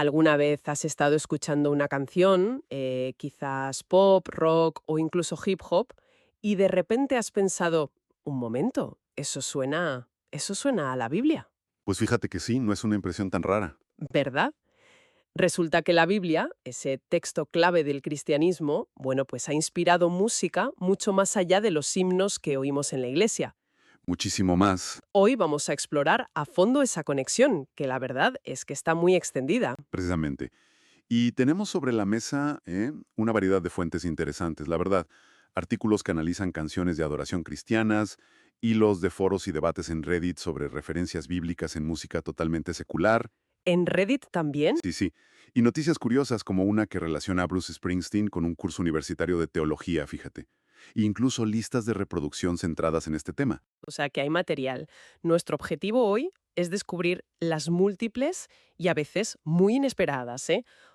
¿Alguna vez has estado escuchando una canción, quizás pop, rock o incluso hip hop, y de repente has pensado, un momento, eso suena a la Biblia, Pues fíjate que sí, no es una impresión tan rara. ¿verdad? Resulta que la Biblia, ese texto clave del cristianismo, bueno, pues ha inspirado música mucho más allá de los himnos que oímos en la iglesia. Muchísimo más, Hoy vamos a explorar a fondo esa conexión, que la verdad es que está muy extendida. precisamente. Y tenemos sobre la mesa una variedad de fuentes interesantes, la verdad. Artículos que analizan canciones de adoración cristianas, hilos de foros y debates en Reddit sobre referencias bíblicas en música totalmente secular. En Reddit también. Sí, sí. Y noticias curiosas como una que relaciona a Bruce Springsteen con un curso universitario de teología, fíjate. E incluso listas de reproducción centradas en este tema. O sea que hay material. Nuestro objetivo hoy es descubrir las múltiples y a veces muy inesperadas,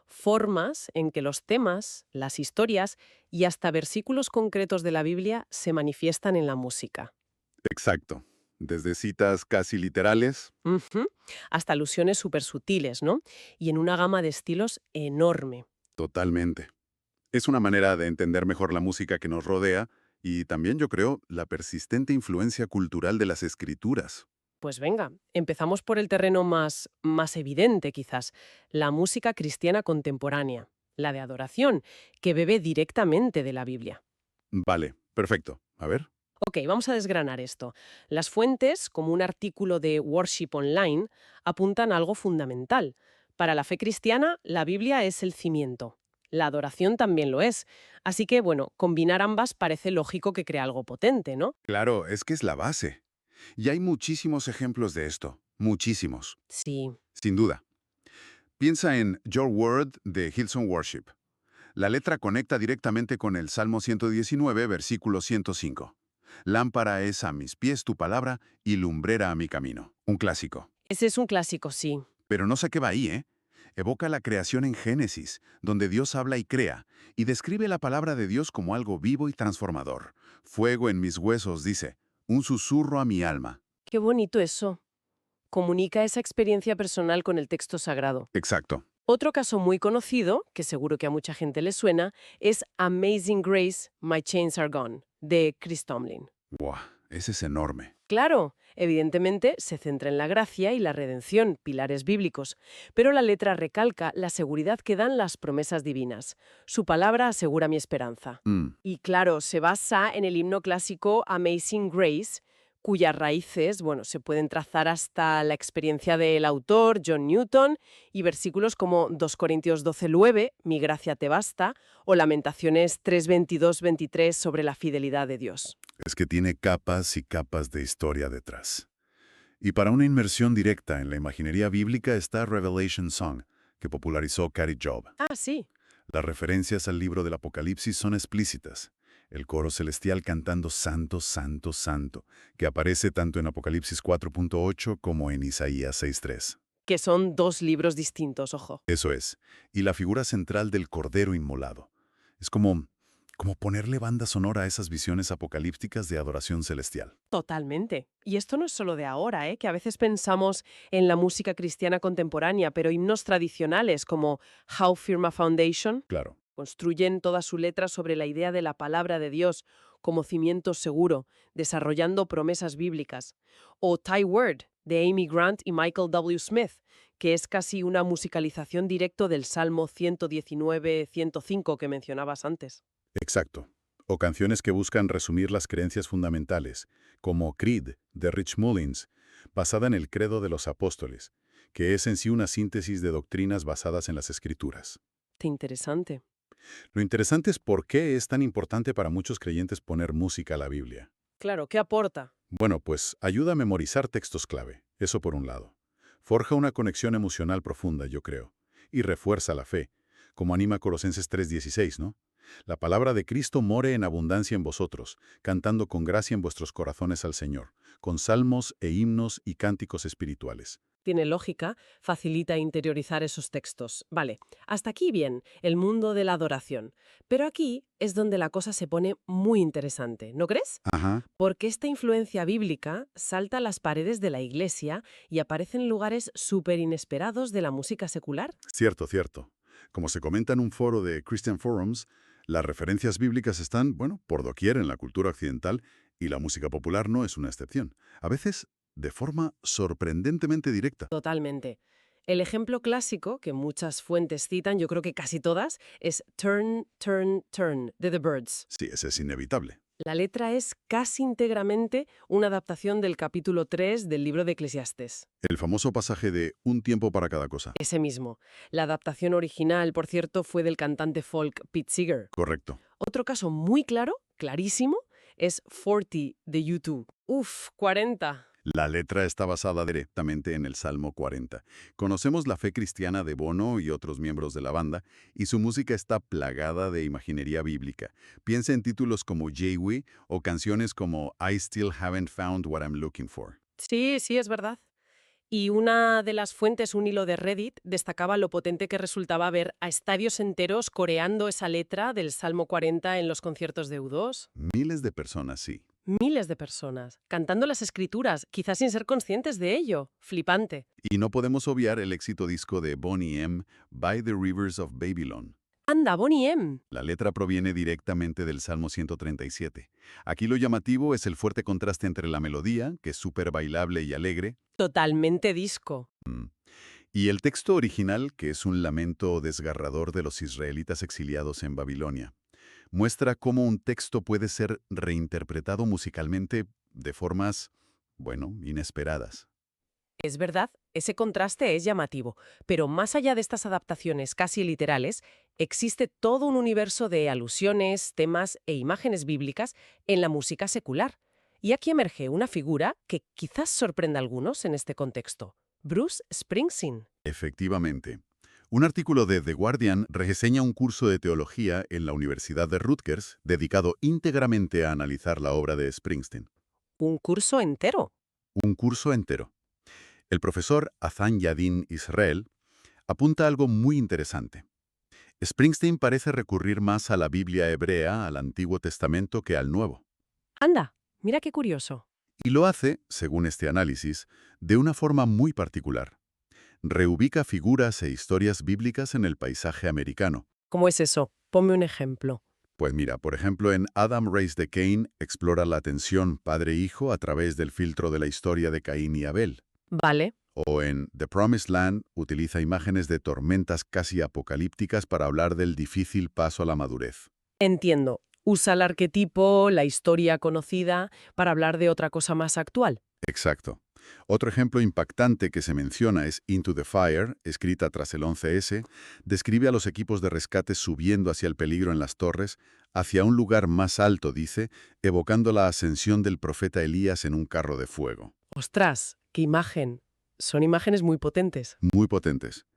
formas en que los temas, las historias y hasta versículos concretos de la Biblia se manifiestan en la música. Exacto. Desde citas casi literales. Ujú. Hasta alusiones súper sutiles, ¿no? Y en una gama de estilos enorme. Totalmente. Es una manera de entender mejor la música que nos rodea y también, yo creo, la persistente influencia cultural de las escrituras. Pues venga, empezamos por el terreno más evidente quizás, la música cristiana contemporánea, la de adoración, que bebe directamente de la Biblia. Vale, perfecto. A ver. Ok, vamos a desgranar esto. Las fuentes, como un artículo de Worship Online, apuntan a algo fundamental. Para la fe cristiana, la Biblia es el cimiento. La adoración también lo es. Así que, bueno, combinar ambas parece lógico que crea algo potente, ¿no? Claro, es que es la base. Y hay muchísimos ejemplos de esto. Muchísimos. Sí. Sin duda. Piensa en Your Word de Hillsong Worship. La letra conecta directamente con el Salmo 119, versículo 105. Lámpara es a mis pies tu palabra y lumbrera a mi camino. Un clásico. Ese es un clásico, sí. Pero no se queda ahí, ¿eh? Evoca la creación en Génesis, donde Dios habla y crea, y describe la palabra de Dios como algo vivo y transformador. Fuego en mis huesos, dice, un susurro a mi alma. Qué bonito eso. Comunica esa experiencia personal con el texto sagrado. Exacto. Otro caso muy conocido, que seguro que a mucha gente le suena, es Amazing Grace, My Chains Are Gone, de Chris Tomlin. ¡Buah! Ese es enorme. Claro, evidentemente se centra en la gracia y la redención, pilares bíblicos, pero la letra recalca la seguridad que dan las promesas divinas. Su palabra asegura mi esperanza. Mm, Y claro, se basa en el himno clásico Amazing Grace, cuyas raíces, bueno, se pueden trazar hasta la experiencia del autor, John Newton, y versículos como 2 Corintios 12:9, Mi gracia te basta, o Lamentaciones 3:22-23 sobre la fidelidad de Dios. es que tiene capas y capas de historia detrás. Y para una inmersión directa en la imaginería bíblica está Revelation Song, que popularizó Cary Job. Ah, sí. Las referencias al libro del Apocalipsis son explícitas. El coro celestial cantando Santo, Santo, Santo, que aparece tanto en Apocalipsis 4.8 como en Isaías 6.3. Que son dos libros distintos, ojo. Eso es. Y la figura central del Cordero Inmolado. Es como ponerle banda sonora a esas visiones apocalípticas de adoración celestial. Totalmente. Y esto no es solo de ahora, que a veces pensamos en la música cristiana contemporánea, pero himnos tradicionales como How Firm a Foundation Claro. construyen toda su letra sobre la idea de la palabra de Dios como cimiento seguro, desarrollando promesas bíblicas. O Thy Word, de Amy Grant y Michael W. Smith, que es casi una musicalización directo del Salmo 119-105 que mencionabas antes. Exacto. O canciones que buscan resumir las creencias fundamentales, como Creed, de Rich Mullins, basada en el Credo de los Apóstoles, que es en sí una síntesis de doctrinas basadas en las Escrituras. Qué interesante. Lo interesante es por qué es tan importante para muchos creyentes poner música a la Biblia. Claro, ¿qué aporta? Bueno, pues ayuda a memorizar textos clave, eso por un lado. Forja una conexión emocional profunda, yo creo, y refuerza la fe, como anima Colosenses 3:16, ¿no? La palabra de Cristo more en abundancia en vosotros, cantando con gracia en vuestros corazones al Señor, con salmos e himnos y cánticos espirituales. Tiene lógica, facilita interiorizar esos textos. Vale, hasta aquí bien, el mundo de la adoración. Pero aquí es donde la cosa se pone muy interesante, ¿no crees? Ajá. Porque esta influencia bíblica salta a las paredes de la iglesia y aparece en lugares súper inesperados de la música secular. Cierto, cierto. Como se comenta en un foro de Christian Forums, las referencias bíblicas están, bueno, por doquier en la cultura occidental y la música popular no es una excepción. A veces de forma sorprendentemente directa. Totalmente. El ejemplo clásico, que muchas fuentes citan, yo creo que casi todas, es Turn, Turn, Turn, de The Byrds. Sí, ese es inevitable. La letra es casi íntegramente una adaptación del capítulo 3 del libro de Eclesiastés. El famoso pasaje de un tiempo para cada cosa. Ese mismo. La adaptación original, por cierto, fue del cantante folk Pete Seeger. Correcto. Otro caso muy claro, clarísimo, es 40 de U2. Uf, 40. La letra está basada directamente en el Salmo 40. Conocemos la fe cristiana de Bono y otros miembros de la banda, y su música está plagada de imaginería bíblica. Piensa en títulos como Jay-We o canciones como I Still Haven't Found What I'm Looking For. Sí, sí, es verdad. Y una de las fuentes, un hilo de Reddit, destacaba lo potente que resultaba ver a estadios enteros coreando esa letra del Salmo 40 en los conciertos de U2. Miles de personas, sí. Miles de personas, cantando las escrituras, quizás sin ser conscientes de ello. Flipante. Y no podemos obviar el éxito disco de Boney M, By the Rivers of Babylon. Anda, Boney M. La letra proviene directamente del Salmo 137. Aquí lo llamativo es el fuerte contraste entre la melodía, que es súper bailable y alegre, Totalmente disco. y el texto original, que es un lamento desgarrador de los israelitas exiliados en Babilonia. Muestra cómo un texto puede ser reinterpretado musicalmente de formas, bueno, inesperadas. Es verdad, ese contraste es llamativo, pero más allá de estas adaptaciones casi literales, existe todo un universo de alusiones, temas e imágenes bíblicas en la música secular. Y aquí emerge una figura que quizás sorprenda a algunos en este contexto: Bruce Springsteen. Efectivamente. Un artículo de The Guardian reseña un curso de teología en la Universidad de Rutgers dedicado íntegramente a analizar la obra de Springsteen. Un curso entero. Un curso entero. El profesor Azan Yadin Israel apunta algo muy interesante. Springsteen parece recurrir más a la Biblia hebrea, al Antiguo Testamento, que al Nuevo. Anda, mira qué curioso. Y lo hace, según este análisis, de una forma muy particular. Reubica figuras e historias bíblicas en el paisaje americano. ¿Cómo es eso? Ponme un ejemplo. Pues mira, por ejemplo, en Adam Raised the Cain explora la tensión padre-hijo a través del filtro de la historia de Caín y Abel. Vale. O en The Promised Land utiliza imágenes de tormentas casi apocalípticas para hablar del difícil paso a la madurez. Entiendo. Usa el arquetipo, la historia conocida, para hablar de otra cosa más actual. Exacto. Otro ejemplo impactante que se menciona es Into the Fire, escrita tras el 11S, describe a los equipos de rescate subiendo hacia el peligro en las torres, hacia un lugar más alto, dice, evocando la ascensión del profeta Elías en un carro de fuego. ¡Ostras! ¡Qué imagen! Son imágenes muy potentes. Muy potentes.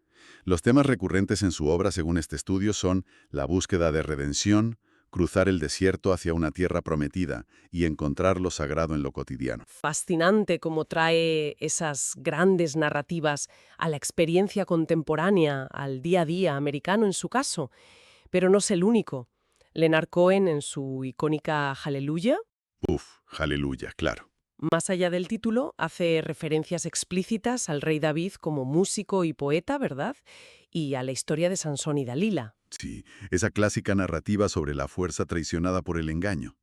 Los temas recurrentes en su obra, según este estudio, son la búsqueda de redención, cruzar el desierto hacia una tierra prometida y encontrar lo sagrado en lo cotidiano. Fascinante cómo trae esas grandes narrativas a la experiencia contemporánea, al día a día americano en su caso. Pero no es el único. Leonard Cohen, en su icónica Hallelujah, Uf, aleluya, claro. más allá del título, hace referencias explícitas al rey David como músico y poeta, ¿verdad? Y a la historia de Sansón y Dalila. Sí, esa clásica narrativa sobre la fuerza traicionada por el engaño.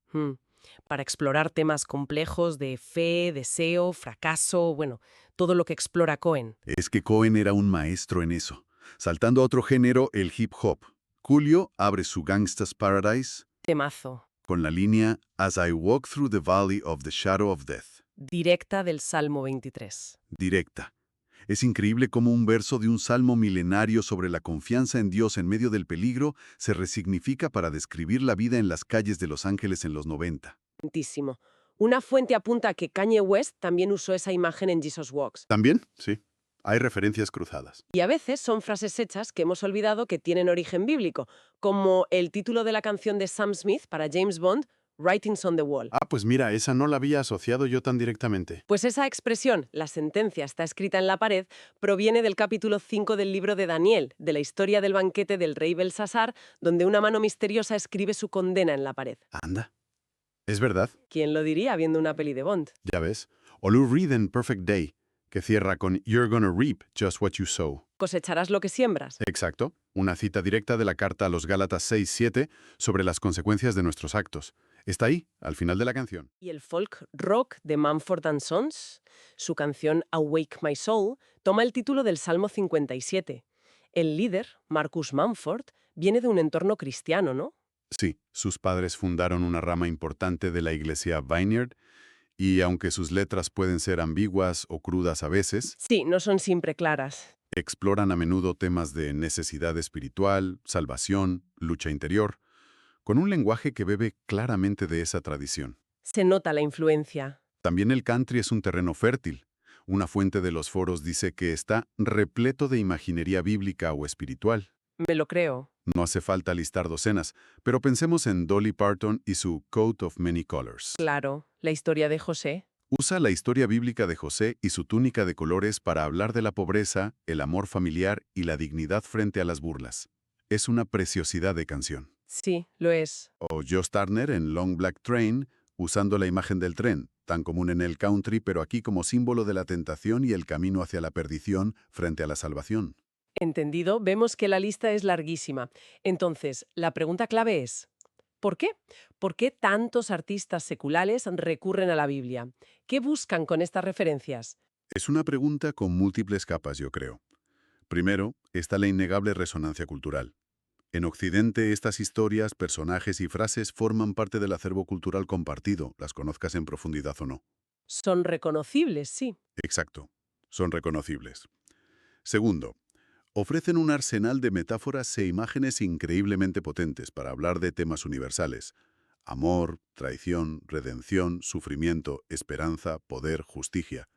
Para explorar temas complejos de fe, deseo, fracaso, bueno, todo lo que explora Cohen. Es que Cohen era un maestro en eso. Saltando a otro género, el hip hop. Coolio abre su Gangsta's Paradise Temazo. con la línea As I walk through the valley of the shadow of death. Directa del Salmo 23. Directa. Es increíble cómo un verso de un salmo milenario sobre la confianza en Dios en medio del peligro se resignifica para describir la vida en las calles de Los Ángeles en los 90. Lentísimo. Una fuente apunta a que Kanye West también usó esa imagen en Jesus Walks. ¿También? Sí. Hay referencias cruzadas. Y a veces son frases hechas que hemos olvidado que tienen origen bíblico, como el título de la canción de Sam Smith para James Bond, writings on the wall. Ah, pues mira, esa no la había asociado yo tan directamente. Pues esa expresión, la sentencia está escrita en la pared, proviene del capítulo 5 del libro de Daniel, de la historia del banquete del rey Belsasar, donde una mano misteriosa escribe su condena en la pared. Anda. ¿Es verdad? ¿Quién lo diría viendo una peli de Bond? Ya ves. O Lou Reed en Perfect Day, que cierra con You're gonna reap just what you sow. Cosecharás lo que siembras. Exacto. Una cita directa de la carta a los Gálatas 6:7 sobre las consecuencias de nuestros actos. Está ahí, al final de la canción. Y el folk rock de Mumford & Sons, su canción Awake My Soul, toma el título del Salmo 57. El líder, Marcus Mumford, viene de un entorno cristiano, ¿no? Sí, sus padres fundaron una rama importante de la iglesia Vineyard, y aunque sus letras pueden ser ambiguas o crudas a veces, Sí, no son siempre claras. exploran a menudo temas de necesidad espiritual, salvación, lucha interior, con un lenguaje que bebe claramente de esa tradición. Se nota la influencia. También el country es un terreno fértil. Una fuente de los foros dice que está repleto de imaginería bíblica o espiritual. Me lo creo. No hace falta listar docenas, pero pensemos en Dolly Parton y su Coat of Many Colors. Claro, la historia de José. Usa la historia bíblica de José y su túnica de colores para hablar de la pobreza, el amor familiar y la dignidad frente a las burlas. Es una preciosidad de canción. Sí, lo es. O Josh Turner en Long Black Train, usando la imagen del tren, tan común en el country, pero aquí como símbolo de la tentación y el camino hacia la perdición frente a la salvación. Entendido, vemos que la lista es larguísima. Entonces, la pregunta clave es, ¿por qué? ¿Por qué tantos artistas seculares recurren a la Biblia? ¿Qué buscan con estas referencias? Es una pregunta con múltiples capas, yo creo. Primero, está la innegable resonancia cultural. En Occidente, estas historias, personajes y frases forman parte del acervo cultural compartido, las conozcas en profundidad o no. Son reconocibles, sí. Exacto, son reconocibles. Segundo, ofrecen un arsenal de metáforas e imágenes increíblemente potentes para hablar de temas universales. Amor, traición, redención, sufrimiento, esperanza, poder, justicia.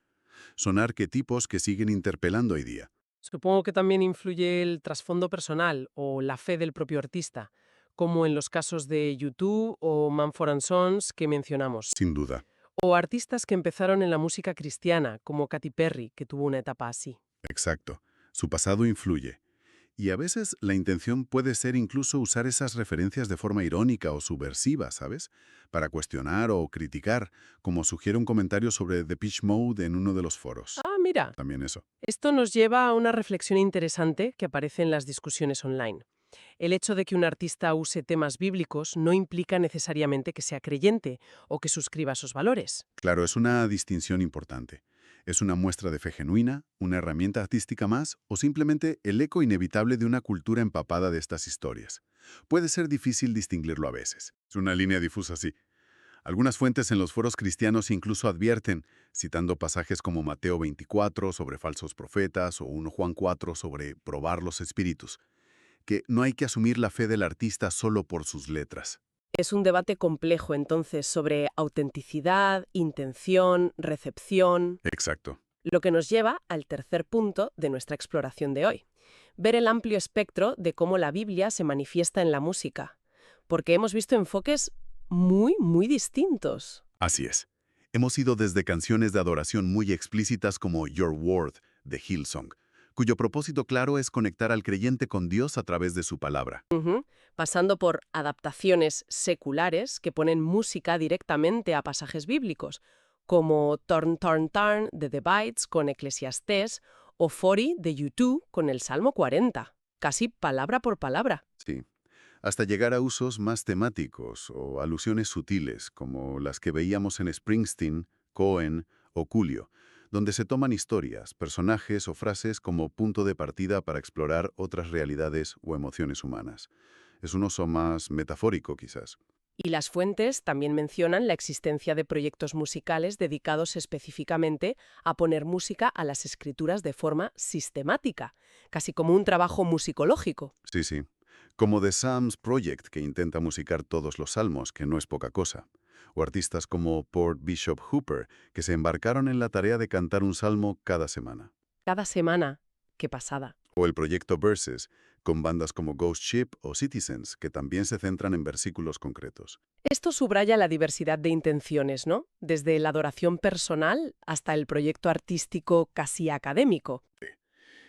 Son arquetipos que siguen interpelando hoy día. Supongo que también influye el trasfondo personal o la fe del propio artista, como en los casos de U2 o Mumford & Sons que mencionamos. Sin duda. O artistas que empezaron en la música cristiana, como Katy Perry, que tuvo una etapa así. Exacto. Su pasado influye. Y a veces la intención puede ser incluso usar esas referencias de forma irónica o subversiva, ¿sabes? Para cuestionar o criticar, como sugiere un comentario sobre Depeche Mode en uno de los foros. Ah, mira, También eso. esto nos lleva a una reflexión interesante que aparece en las discusiones online. El hecho de que un artista use temas bíblicos no implica necesariamente que sea creyente o que suscriba esos valores. Claro, es una distinción importante. ¿Es una muestra de fe genuina, una herramienta artística más o simplemente el eco inevitable de una cultura empapada de estas historias? Puede ser difícil distinguirlo a veces. Es una línea difusa, sí. Algunas fuentes en los foros cristianos incluso advierten, citando pasajes como Mateo 24 sobre falsos profetas o 1 Juan 4 sobre probar los espíritus, que no hay que asumir la fe del artista solo por sus letras. Es un debate complejo entonces sobre autenticidad, intención, recepción, Exacto. lo que nos lleva al tercer punto de nuestra exploración de hoy. Ver el amplio espectro de cómo la Biblia se manifiesta en la música, porque hemos visto enfoques muy distintos. Así es. Hemos ido desde canciones de adoración muy explícitas como Your Word, de Hillsong, cuyo propósito claro es conectar al creyente con Dios a través de su palabra. Pasando por adaptaciones seculares que ponen música directamente a pasajes bíblicos, como Turn, Turn, Turn de The Bites con Eclesiastés o 40 de U2 con el Salmo 40, casi palabra por palabra. Sí. Hasta llegar a usos más temáticos o alusiones sutiles, como las que veíamos en Springsteen, Cohen o Coolio, donde se toman historias, personajes o frases como punto de partida para explorar otras realidades o emociones humanas. Es un uso más metafórico, quizás. Y las fuentes también mencionan la existencia de proyectos musicales dedicados específicamente a poner música a las escrituras de forma sistemática, casi como un trabajo musicológico. Sí, sí. Como The Psalms Project, que intenta musicar todos los salmos, que no es poca cosa. O artistas como Port Bishop Hooper, que se embarcaron en la tarea de cantar un salmo cada semana. Cada semana, qué pasada. O el proyecto Verses, con bandas como Ghost Ship o Citizens, que también se centran en versículos concretos. Esto subraya la diversidad de intenciones, ¿no? Desde la adoración personal hasta el proyecto artístico casi académico.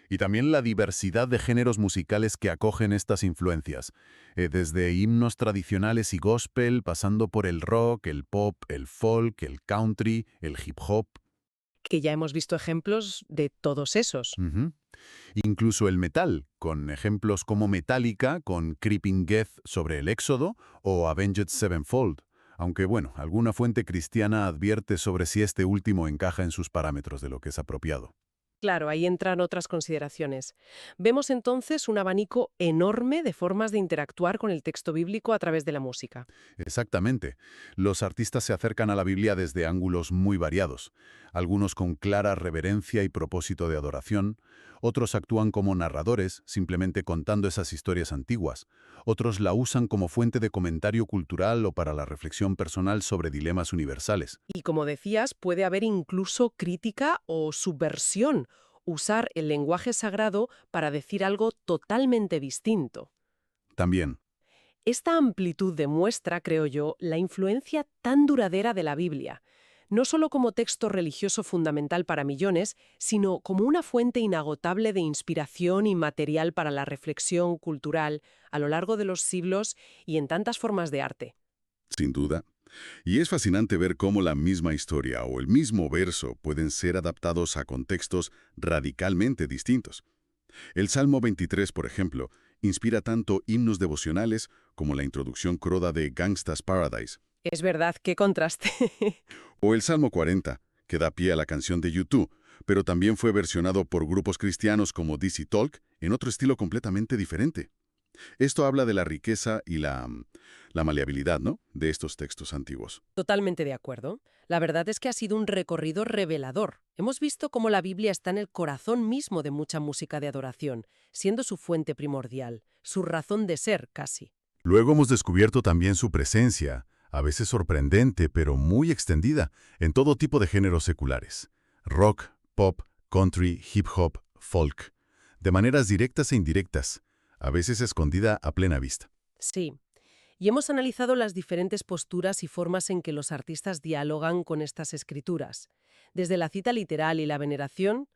Y también la diversidad de géneros musicales que acogen estas influencias, desde himnos tradicionales y gospel, pasando por el rock, el pop, el folk, el country, el hip hop. Que ya hemos visto ejemplos de todos esos. Ujú. Incluso el metal, con ejemplos como Metallica, con Creeping Death sobre el Éxodo, o Avenged Sevenfold, aunque bueno, alguna fuente cristiana advierte sobre si este último encaja en sus parámetros de lo que es apropiado. Claro, ahí entran otras consideraciones. Vemos entonces un abanico enorme de formas de interactuar con el texto bíblico a través de la música. Exactamente. Los artistas se acercan a la Biblia desde ángulos muy variados, algunos con clara reverencia y propósito de adoración, otros actúan como narradores, simplemente contando esas historias antiguas, otros la usan como fuente de comentario cultural o para la reflexión personal sobre dilemas universales. Y como decías, puede haber incluso crítica o subversión, usar el lenguaje sagrado para decir algo totalmente distinto. También, Esta amplitud demuestra, creo yo, la influencia tan duradera de la Biblia, no solo como texto religioso fundamental para millones, sino como una fuente inagotable de inspiración y material para la reflexión cultural a lo largo de los siglos y en tantas formas de arte. sin duda. Y es fascinante ver cómo la misma historia o el mismo verso pueden ser adaptados a contextos radicalmente distintos. El Salmo 23, por ejemplo, inspira tanto himnos devocionales como la introducción croda de Gangsta's Paradise. Es verdad, qué contraste. O el Salmo 40, que da pie a la canción de U2, pero también fue versionado por grupos cristianos como DC Talk en otro estilo completamente diferente. Esto habla de la riqueza y la maleabilidad, ¿no?, de estos textos antiguos. Totalmente de acuerdo. La verdad es que ha sido un recorrido revelador. Hemos visto cómo la Biblia está en el corazón mismo de mucha música de adoración, siendo su fuente primordial, su razón de ser casi. Luego hemos descubierto también su presencia, a veces sorprendente, pero muy extendida, en todo tipo de géneros seculares. Rock, pop, country, hip hop, folk. De maneras directas e indirectas, a veces escondida a plena vista. Sí. Y hemos analizado las diferentes posturas y formas en que los artistas dialogan con estas escrituras, desde la cita literal y la veneración.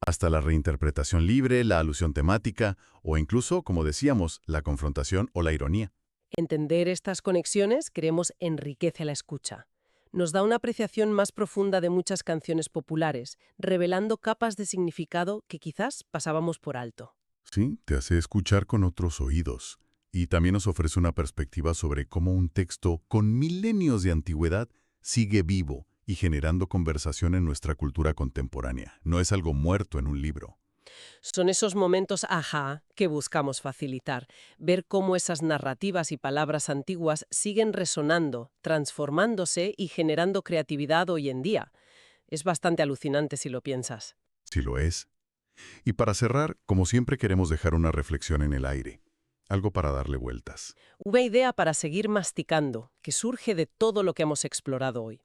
Hasta la reinterpretación libre, la alusión temática o incluso, como decíamos, la confrontación o la ironía. Entender estas conexiones, creemos, enriquece la escucha. Nos da una apreciación más profunda de muchas canciones populares, revelando capas de significado que quizás pasábamos por alto. Sí, te hace escuchar con otros oídos. Y también nos ofrece una perspectiva sobre cómo un texto con milenios de antigüedad sigue vivo y generando conversación en nuestra cultura contemporánea. No es algo muerto en un libro. Son esos momentos ajá que buscamos facilitar, ver cómo esas narrativas y palabras antiguas siguen resonando, transformándose y generando creatividad hoy en día. Es bastante alucinante si lo piensas. Si lo es. Y para cerrar, como siempre queremos dejar una reflexión en el aire. Algo para darle vueltas. Una idea para seguir masticando, que surge de todo lo que hemos explorado hoy.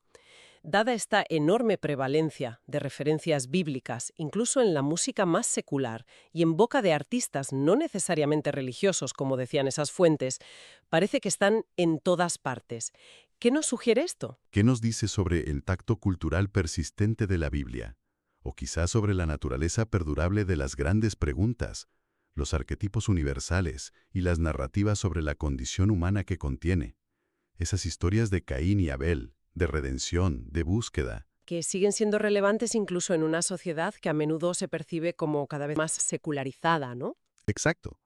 Dada esta enorme prevalencia de referencias bíblicas, incluso en la música más secular y en boca de artistas no necesariamente religiosos, como decían esas fuentes, parece que están en todas partes. ¿Qué nos sugiere esto? ¿Qué nos dice sobre el tacto cultural persistente de la Biblia? O quizás sobre la naturaleza perdurable de las grandes preguntas, los arquetipos universales y las narrativas sobre la condición humana que contiene. Esas historias de Caín y Abel, de redención, de búsqueda. Que siguen siendo relevantes incluso en una sociedad que a menudo se percibe como cada vez más secularizada, ¿no? Exacto.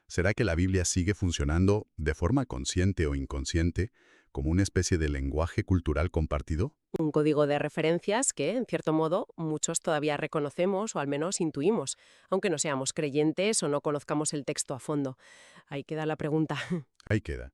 ¿Será que la Biblia sigue funcionando, de forma consciente o inconsciente, como una especie de lenguaje cultural compartido? Un código de referencias que, en cierto modo, muchos todavía reconocemos o al menos intuimos, aunque no seamos creyentes o no conozcamos el texto a fondo. Ahí queda la pregunta. Ahí queda.